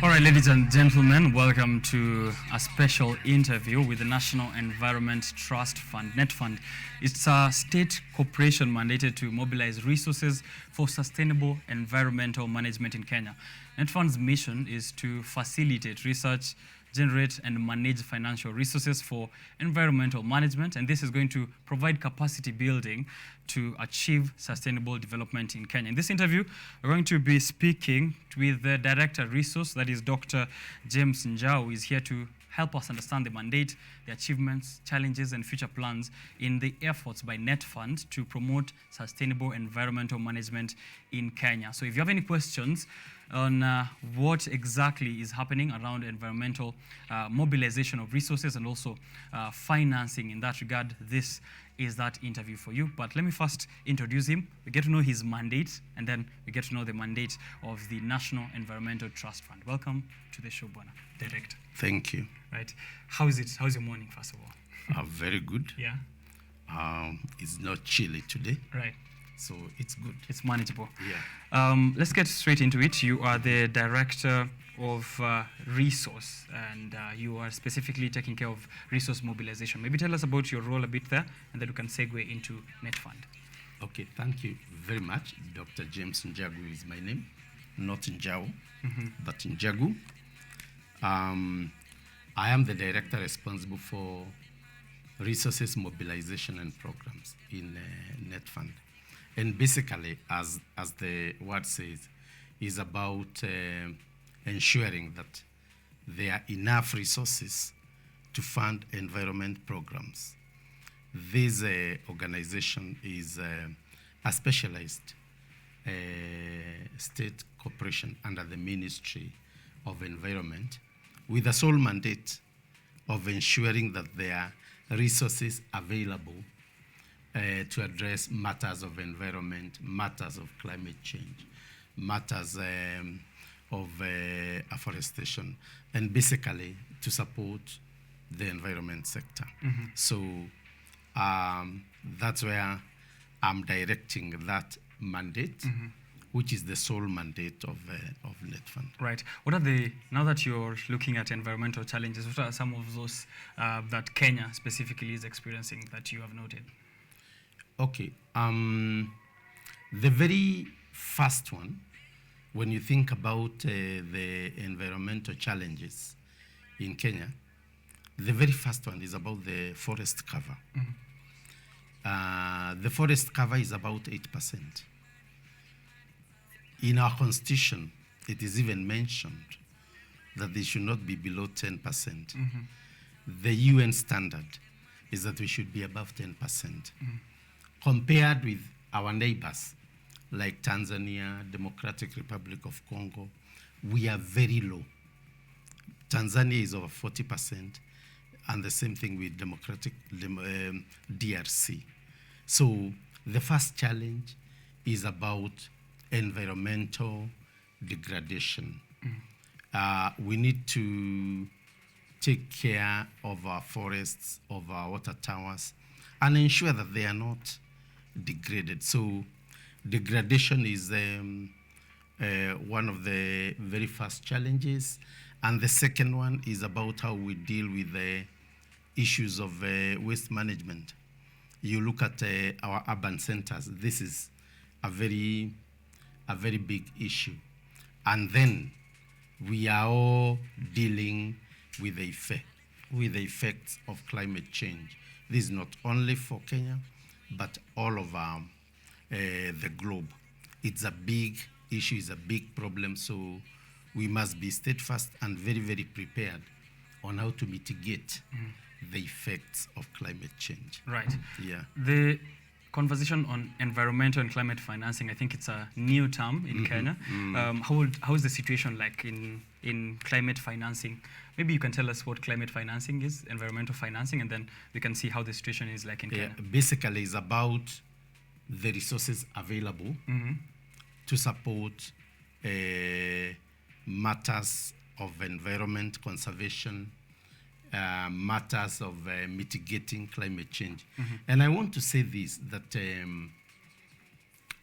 All right, ladies and gentlemen, welcome to a special interview with the National Environment Trust Fund, Netfund. It's a state corporation mandated to mobilize resources for sustainable environmental management in Kenya. Netfund's mission is to facilitate research, generate and manage financial resources for environmental management, and this is going to provide capacity building to achieve sustainable development in Kenya. In this interview, we're going to be speaking with the Director Resource, that is Dr. James Njau, who is here to help us understand the mandate, the achievements, challenges, and future plans in the efforts by Netfund to promote sustainable environmental management in Kenya. So if you have any questions on what exactly is happening around environmental mobilization of resources and also financing in that regard, this is that interview for you. But let me first introduce him. We get to know his mandate, and then we get to know the mandate of the National Environmental Trust Fund. Welcome to the show, Bwana Director. Thank you. Right. How is it? How's your morning, first of all? Very good. Yeah. It's not chilly today. Right. So it's good. It's manageable. Yeah. Let's get straight into it. You are the Director of Resource, and you are specifically taking care of resource mobilization. Maybe tell us about your role a bit there, and then we can segue into Netfund. Okay, thank you very much. Dr. James Njagu is my name, not Njau, but Njagu. I am the Director responsible for resources mobilization and programs in Netfund. And basically, as the word says, is about ensuring that there are enough resources to fund environment programs. This organization is a specialized state corporation under the Ministry of Environment with the sole mandate of ensuring that there are resources available to address matters of environment, matters of climate change, matters of afforestation, and basically to support the environment sector. So that's where I'm directing that mandate, which is the sole mandate of Netfund. Right. What are the, now that you're looking at environmental challenges, what are some of those that Kenya specifically is experiencing that you have noted? Okay. The very first one, when you think about the environmental challenges in Kenya, the very first one is about the forest cover. The forest cover is about 8%. In our constitution, it is even mentioned that they should not be below 10%. The UN standard is that we should be above 10%. Compared with our neighbors, like Tanzania, Democratic Republic of Congo, we are very low. Tanzania is over 40%, and the same thing with Democratic DRC. So the first challenge is about environmental degradation. We need to take care of our forests, of our water towers, and ensure that they are not degraded. So degradation is one of the very first challenges. And the second one is about how we deal with the issues of waste management. You look at our urban centers, this is a very big issue. And then we are all dealing with the effects of climate change. This is not only for Kenya, but all over the globe. It's a big issue, it's a big problem, so we must be steadfast and very, very prepared on how to mitigate the effects of climate change. Right. Yeah. The conversation on environmental and climate financing, I think it's a new term in Kenya. How is the situation like in climate financing? Maybe you can tell us what climate financing is, environmental financing, and then we can see how the situation is like in Kenya. Basically, it's about the resources available to support matters of environment conservation, matters of mitigating climate change. And I want to say this, that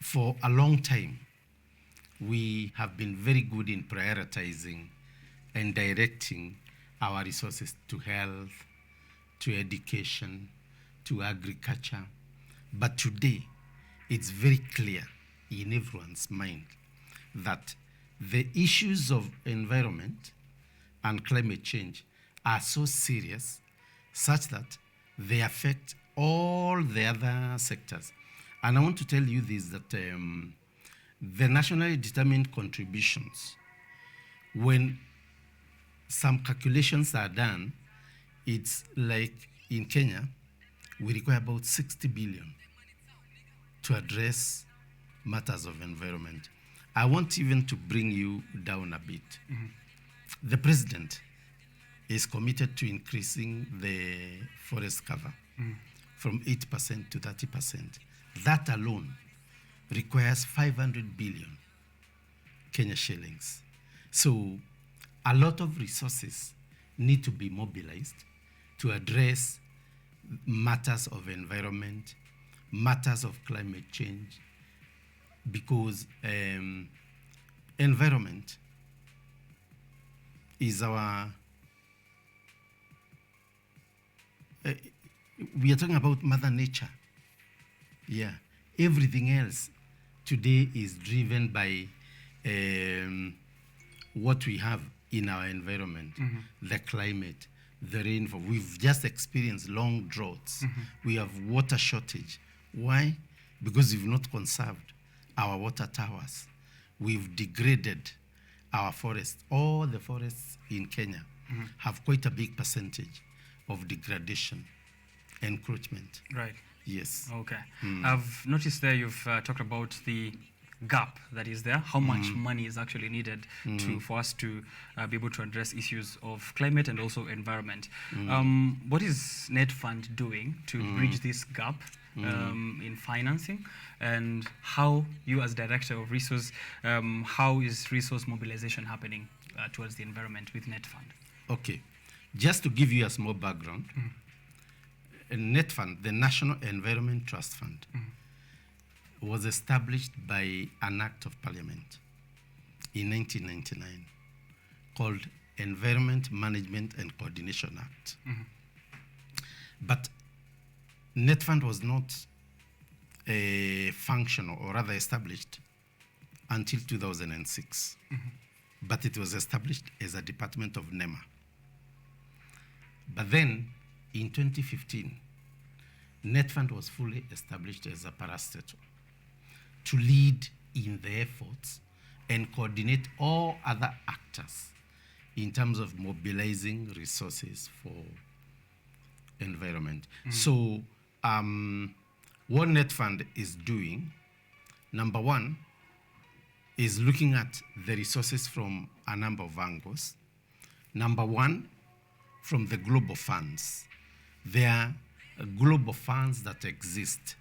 for a long time, we have been very good in prioritizing and directing our resources to health, to education, to agriculture. But today, it's very clear in everyone's mind that the issues of environment and climate change are so serious such that they affect all the other sectors. And I want to tell you this, that the nationally determined contributions, when some calculations are done, it's like in Kenya, we require about 60 billion to address matters of environment. I want even to bring you down a bit. Mm-hmm. The president is committed to increasing the forest cover from 8% to 30%. That alone requires 500 billion Kenya shillings. So a lot of resources need to be mobilized to address matters of environment, matters of climate change, because environment is our, we are talking about Mother Nature. Yeah, everything else today is driven by what we have in our environment, the climate, the rainfall. We've just experienced long droughts. We have water shortage. Why? Because we've not conserved our water towers. We've degraded our forests. All the forests in Kenya have quite a big percentage of degradation, encroachment. Right. Yes. Okay. I've noticed there you've talked about the gap that is there, how much money is actually needed for us to be able to address issues of climate and also environment. What is Netfund doing to bridge this gap in financing, and how you as Director of Resource, how is resource mobilization happening towards the environment with Netfund? Okay. Just to give you a small background, Netfund, the National Environment Trust Fund, was established by an act of parliament in 1999 called Environment Management and Coordination Act. But Netfund was not functional, or rather established, until 2006. But it was established as a department of NEMA. But then, in 2015, Netfund was fully established as a parastatal to lead in the efforts and coordinate all other actors in terms of mobilizing resources for environment. So what Netfund is doing, number one, is looking at the resources from a number of angles. Number one, from the global funds. There are global funds that exist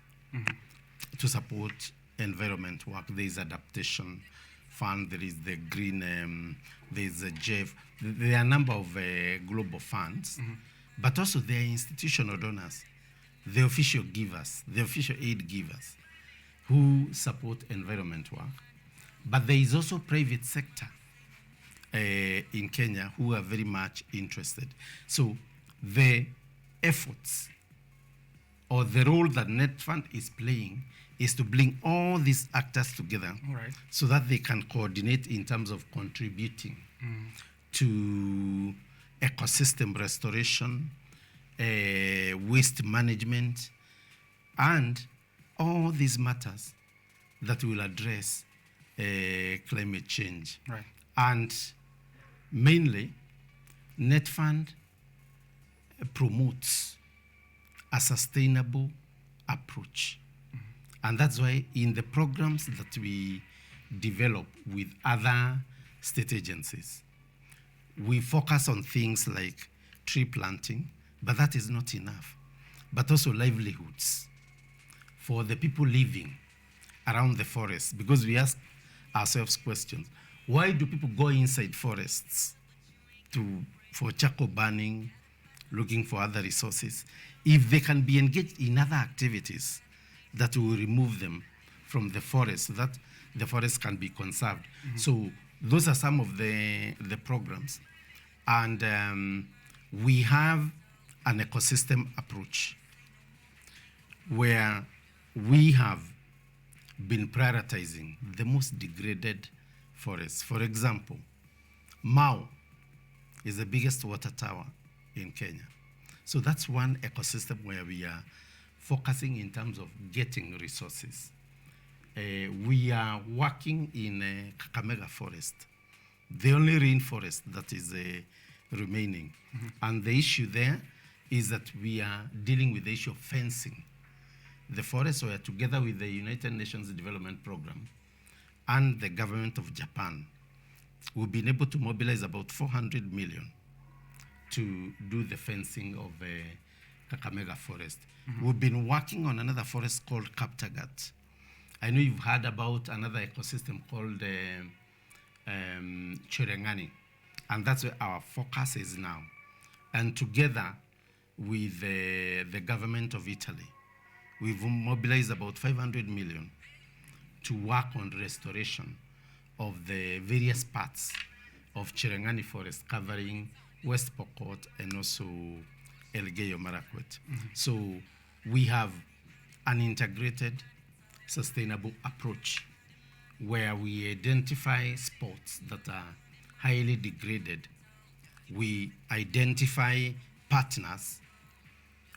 to support environment work. There is adaptation fund, there is the green, there is the JEF. There are a number of global funds, but also there are institutional donors, the official givers, the official aid givers who support environment work. But there is also private sector in Kenya who are very much interested. So the efforts or the role that Netfund is playing is to bring all these actors together so that they can coordinate in terms of contributing to ecosystem restoration, waste management, and all these matters that will address climate change. And mainly, Netfund promotes a sustainable approach. And that's why in the programs that we develop with other state agencies, we focus on things like tree planting, but that is not enough. But also livelihoods for the people living around the forest, because we ask ourselves questions. Why do people go inside forests for charcoal burning, looking for other resources, if they can be engaged in other activities that will remove them from the forest, so that the forest can be conserved. So those are some of the programs. And we have an ecosystem approach where we have been prioritizing the most degraded forests. For example, Mau is the biggest water tower in Kenya. So that's one ecosystem where we are focusing in terms of getting resources. We are working in Kakamega Forest, the only rainforest that is remaining. And the issue there is that we are dealing with the issue of fencing the forest, where together with the United Nations Development Program and the government of Japan, we've been able to mobilize about 400 million to do the fencing of Kakamega Forest. We've been working on another forest called Kaptagat. I know you've heard about another ecosystem called Cherengani, and that's where our focus is now. And together with the government of Italy, we've mobilized about 500 million to work on restoration of the various parts of Cherengani Forest, covering West Pokot and also Elgeyo Marakwet. So we have an integrated, sustainable approach where we identify spots that are highly degraded. We identify partners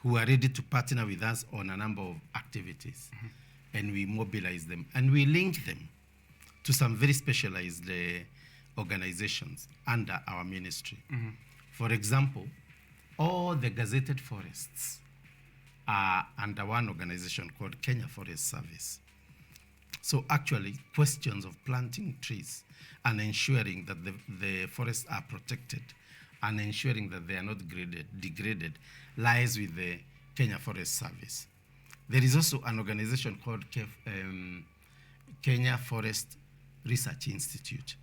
who are ready to partner with us on a number of activities, and we mobilize them, and we link them to some very specialized organizations under our ministry. For example, all the gazetted forests are under one organization called Kenya Forest Service. So actually, questions of planting trees and ensuring that the forests are protected and ensuring that they are not degraded lies with the Kenya Forest Service. There is also an organization called Kenya Forest Research Institute.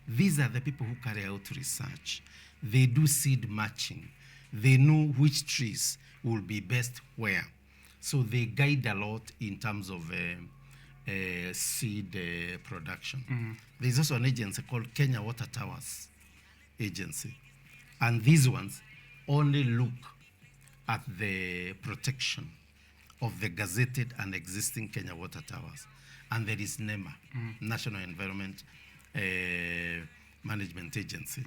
These are the people who carry out research. They do seed matching. They know which trees will be best where. So they guide a lot in terms of seed production. There's also an agency called Kenya Water Towers Agency. And these ones only look at the protection of the gazetted and existing Kenya water towers. And there is NEMA, National Environment Management Agency.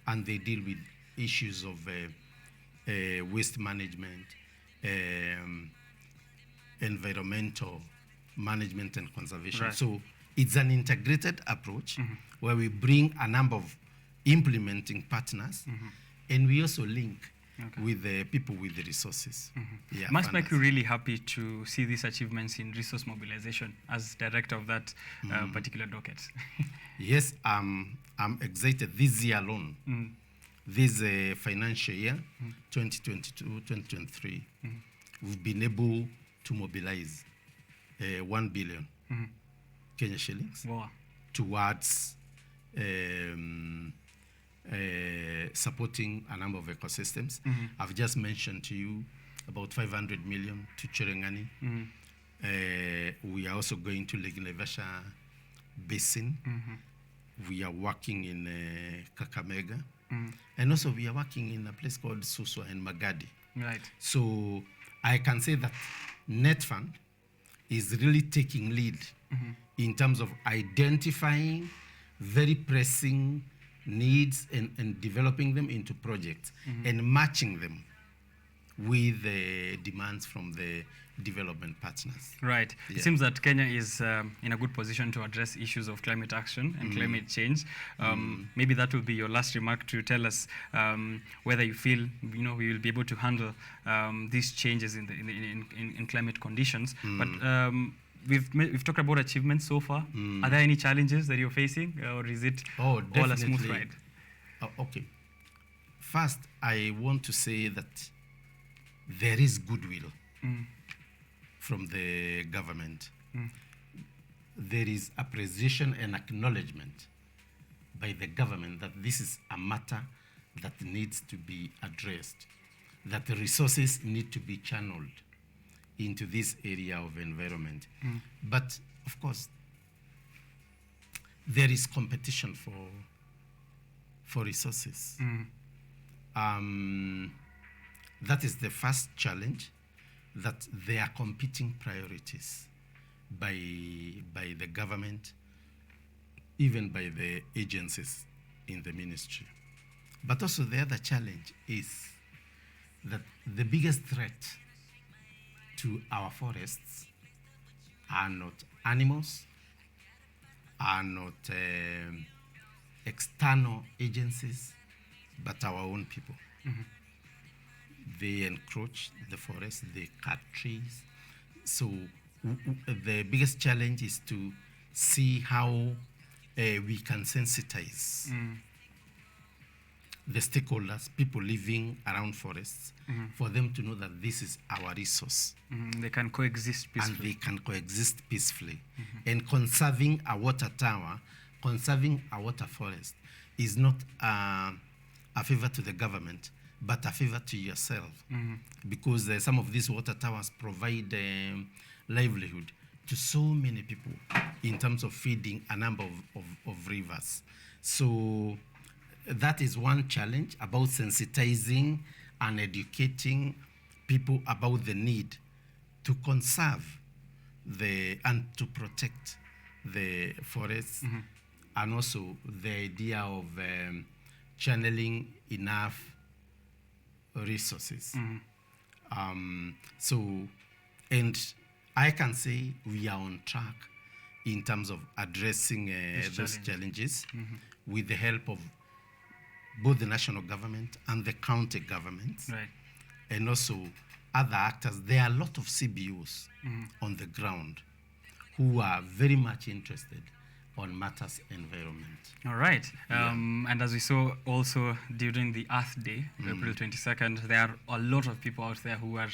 And they deal with issues of waste management, environmental management and conservation. Right. So it's an integrated approach where we bring a number of implementing partners, and we also link with the people with the resources. Yeah, Must make you really happy to see these achievements in resource mobilization as director of that particular docket. Yes, I'm excited. This year alone, this financial year, 2022-2023, we've been able to mobilize 1 billion Kenya shillings Wow. towards supporting a number of ecosystems. I've just mentioned to you about 500 million to Cherengani. We are also going to Lake Naivasha Basin. We are working in Kakamega. And also we are working in a place called Suswa and Magadi. Right. So I can say that Netfund is really taking lead in terms of identifying very pressing needs and developing them into projects and matching them with the demands from the development partners. Right. Yeah. It seems that Kenya is in a good position to address issues of climate action and climate change. Maybe that will be your last remark to tell us whether you feel we will be able to handle these changes in climate conditions. But we've talked about achievements so far. Are there any challenges that you're facing, or is it all a smooth ride? Okay. First, I want to say that there is goodwill from the government. There is appreciation and acknowledgement by the government that this is a matter that needs to be addressed, that the resources need to be channeled into this area of environment. But of course, there is competition for resources. That is the first challenge, that there are competing priorities by the government, even by the agencies in the ministry. But also the other challenge is that the biggest threat to our forests are not animals, are not external agencies, but our own people. They encroach the forest, they cut trees. So the biggest challenge is to see how we can sensitize the stakeholders, people living around forests, for them to know that this is our resource. They can coexist peacefully. And they can coexist peacefully. And conserving a water tower, conserving a water forest is not a favor to the government, but a favor to yourself. Because some of these water towers provide livelihood to so many people in terms of feeding a number of rivers. So that is one challenge, about sensitizing and educating people about the need to conserve and to protect the forests, and also the idea of channeling enough resources. And I can say we are on track in terms of addressing those challenges with the help of both the national government and the county governments, and also other actors. There are a lot of CBOs on the ground who are very much interested on matters environment. All right. And as we saw also during the Earth Day, April 22nd, there are a lot of people out there who are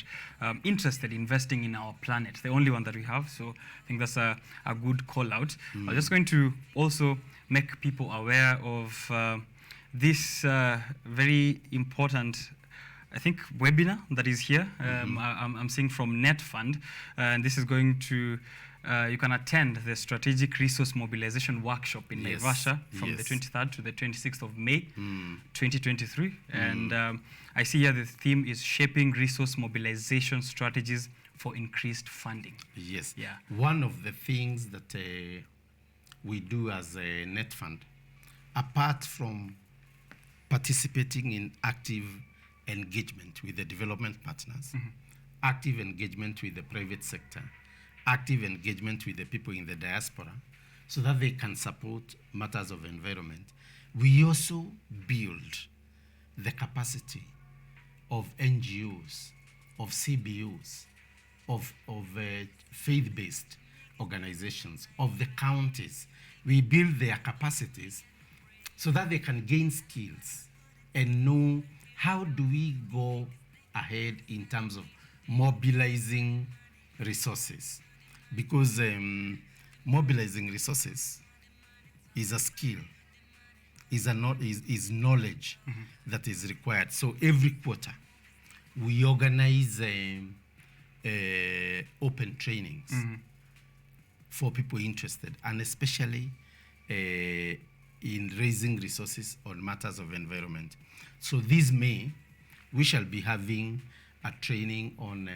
interested in investing in our planet, the only one that we have. So I think that's a good call out. I'm just going to also make people aware of this very important, I think, webinar that is here. I'm seeing from Netfund, and this is going to, you can attend the Strategic Resource Mobilization Workshop in Naivasha from the 23rd to the 26th of May, 2023. And I see here the theme is Shaping Resource Mobilization Strategies for Increased Funding. Yes. Yeah. One of the things that we do as a Netfund, apart from participating in active engagement with the development partners, active engagement with the private sector, active engagement with the people in the diaspora, so that they can support matters of environment, we also build the capacity of NGOs, of CBOs, of faith-based organizations, of the counties. We build their capacities so that they can gain skills and know how do we go ahead in terms of mobilizing resources. Because mobilizing resources is a skill, is knowledge that is required. So every quarter, we organize open trainings for people interested, and especially in raising resources on matters of environment. So this May, we shall be having a training on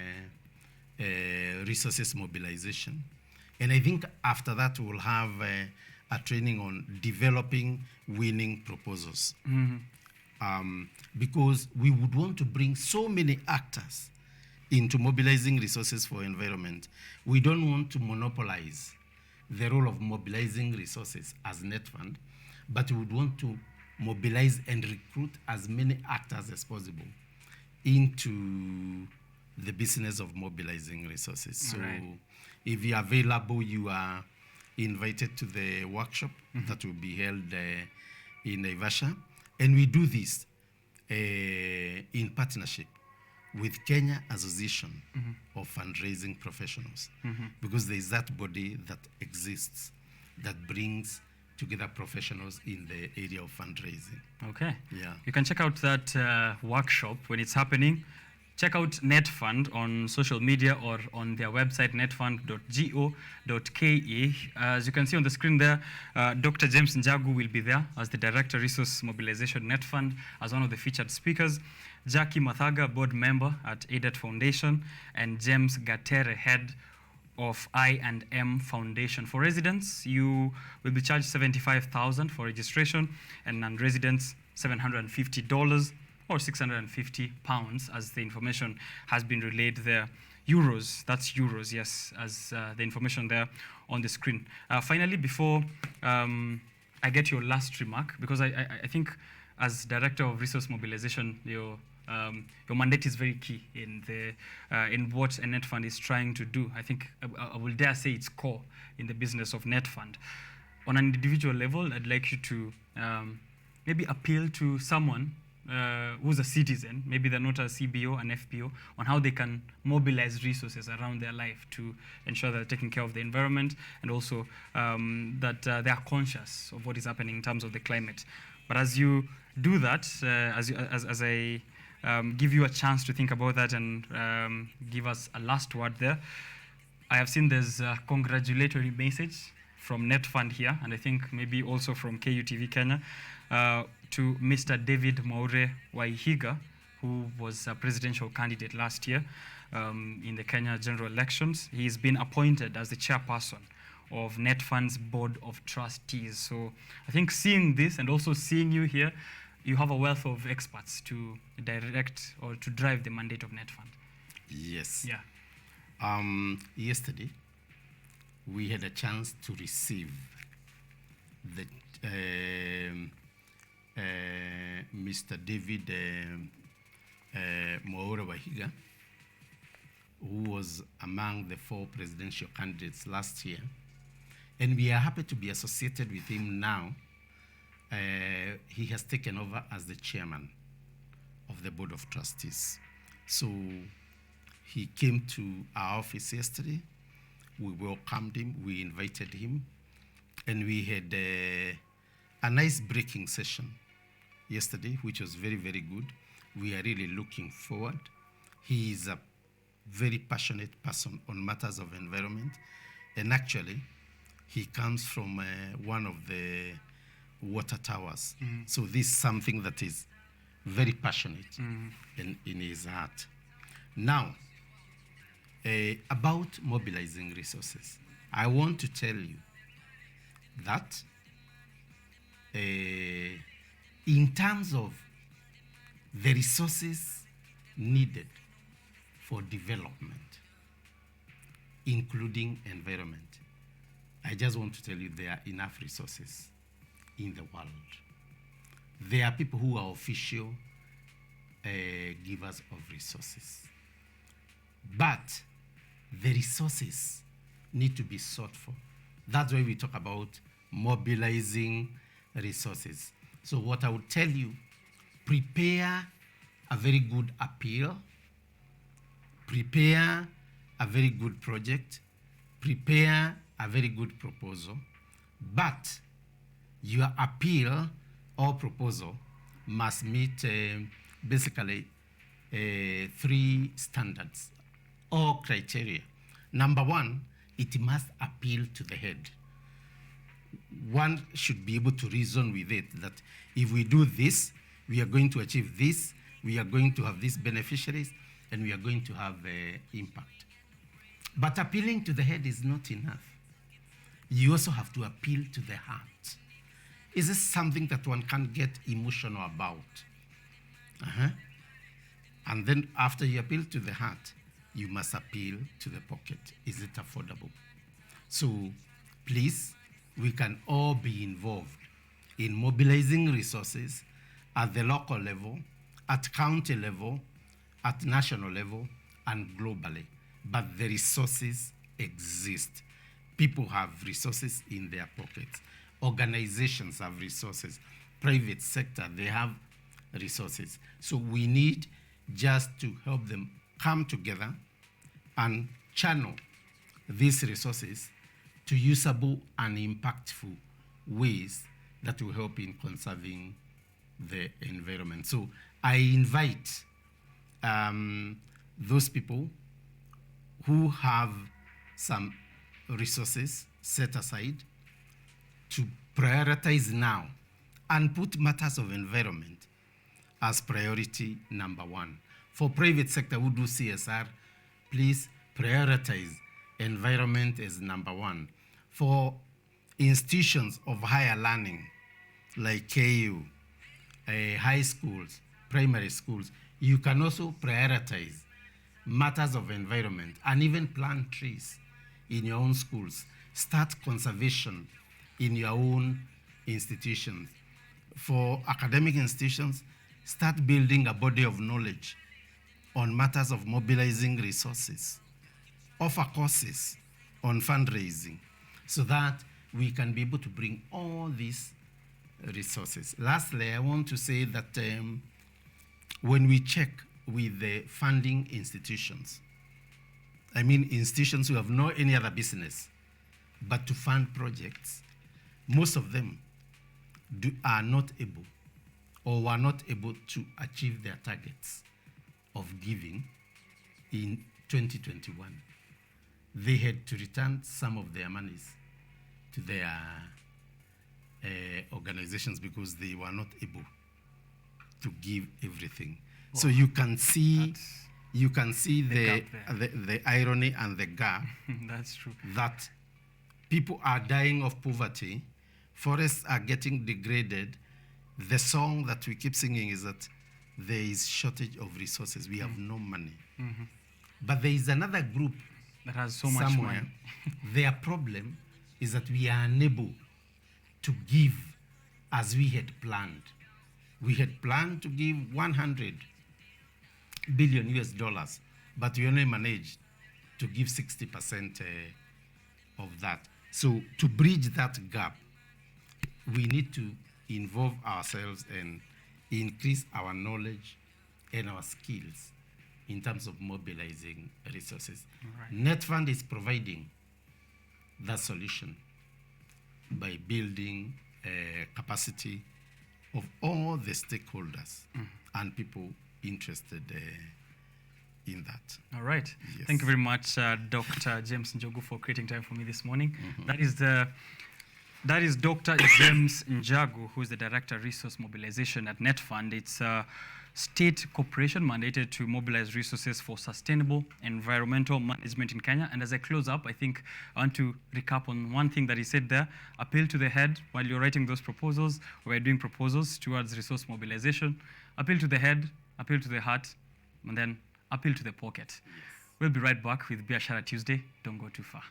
resources mobilization. And I think after that, we'll have a training on developing winning proposals. Because we would want to bring so many actors into mobilizing resources for environment. We don't want to monopolize the role of mobilizing resources as Netfund, but we would want to mobilize and recruit as many actors as possible into the business of mobilizing resources. So if you're available, you are invited to the workshop that will be held in Naivasha. And we do this in partnership with Kenya Association of Fundraising Professionals, because there is that body that exists that brings together professionals in the area of fundraising. Okay. Yeah. You can check out that workshop when it's happening. check out Netfund on social media or on their website, netfund.go.ke. As you can see on the screen there, Dr. James Njagu will be there as the Director, Resource Mobilization Netfund, as one of the featured speakers. Jackie Mathaga, board member at Aided Foundation, and James Gatere, head of I&M Foundation. For residents, you will be charged $75,000 for registration, and non-residents $750 or £650, as the information has been relayed there. Euros, that's euros, yes, as the information there on the screen. Finally, before I get your last remark, because I think as Director of Resource Mobilization, your mandate is very key in what a Netfund is trying to do. I think I will dare say it's core in the business of Netfund. On an individual level, I'd like you to maybe appeal to someone who's a citizen, maybe they're not a CBO, an FPO, on how they can mobilize resources around their life to ensure that they're taking care of the environment, and also that they are conscious of what is happening in terms of the climate. But as you do that, as I give you a chance to think about that and give us a last word there, I have seen there's a congratulatory message from Netfund here, and I think maybe also from KUTV Kenya, to Mr. David Maure Waihiga, who was a presidential candidate last year in the Kenya general elections. He's been appointed as the chairperson of Netfund's Board of Trustees. So I think seeing this and also seeing you here, you have a wealth of experts to direct or to drive the mandate of Netfund. Yes. Yeah. Yesterday, we had a chance to receive the Mr. David Maura Wahiga, who was among the 4 presidential candidates last year. And we are happy to be associated with him now. He has taken over as the chairman of the Board of Trustees. So he came to our office yesterday. We welcomed him, we invited him, and we had a nice breaking session yesterday, which was very, very good. We are really looking forward. He is a very passionate person on matters of environment, and actually, he comes from one of the water towers. Mm-hmm. So this is something that is very passionate in his heart. Now, about mobilizing resources, I want to tell you that in terms of the resources needed for development, including environment, I just want to tell you there are enough resources in the world. There are people who are official givers of resources. But the resources need to be sought for. That's why we talk about mobilizing resources. So what I would tell you, prepare a very good appeal, prepare a very good project, prepare a very good proposal, but your appeal or proposal must meet basically 3 standards or criteria. Number 1, it must appeal to the head. One should be able to reason with it that if we do this, we are going to achieve this, we are going to have these beneficiaries, and we are going to have impact. But appealing to the head is not enough. You also have to appeal to the heart. Is this something that one can get emotional about? And then after you appeal to the heart, you must appeal to the pocket. Is it affordable? So please, we can all be involved in mobilizing resources at the local level, at county level, at national level, and globally. But the resources exist. People have resources in their pockets. Organizations have resources. Private sector, they have resources. So we need just to help them come together and channel these resources to usable and impactful ways that will help in conserving the environment. So I invite those people who have some resources set aside to prioritize now and put matters of environment as priority number one. For private sector who do CSR, please prioritize environment as number one. For institutions of higher learning, like KU, high schools, primary schools, you can also prioritize matters of environment and even plant trees in your own schools. Start conservation in your own institutions. For academic institutions, start building a body of knowledge on matters of mobilizing resources. Offer courses on fundraising so that we can be able to bring all these resources. Lastly, I want to say that when we check with the funding institutions, I mean institutions who have no any other business but to fund projects, most of them are not able or were not able to achieve their targets of giving in 2021. They had to return some of their monies to their organizations because they were not able to give everything. Wow. So you can see the irony and the gap. That's true. That people are dying of poverty, forests are getting degraded. The song that we keep singing is that there is shortage of resources. We have no money. Mm-hmm. But there is another group that has so much money. Their problem is that we are unable to give as we had planned. We had planned to give 100 billion US dollars, but we only managed to give 60% of that. So to bridge that gap, we need to involve ourselves and increase our knowledge and our skills in terms of mobilizing resources. Right. Netfund is providing that solution by building capacity of all the stakeholders and people interested in that. All right. Yes. Thank you very much, Dr. James Njogu, for creating time for me this morning. That is Dr. James Njogu, who is the Director of Resource Mobilization at Netfund. It's a state corporation mandated to mobilize resources for sustainable environmental management in Kenya. And as I close up, I think I want to recap on one thing that he said there. Appeal to the head while you're writing those proposals. We're doing proposals towards resource mobilization. Appeal to the head, appeal to the heart, and then appeal to the pocket. Yes. We'll be right back with Biashara Tuesday. Don't go too far.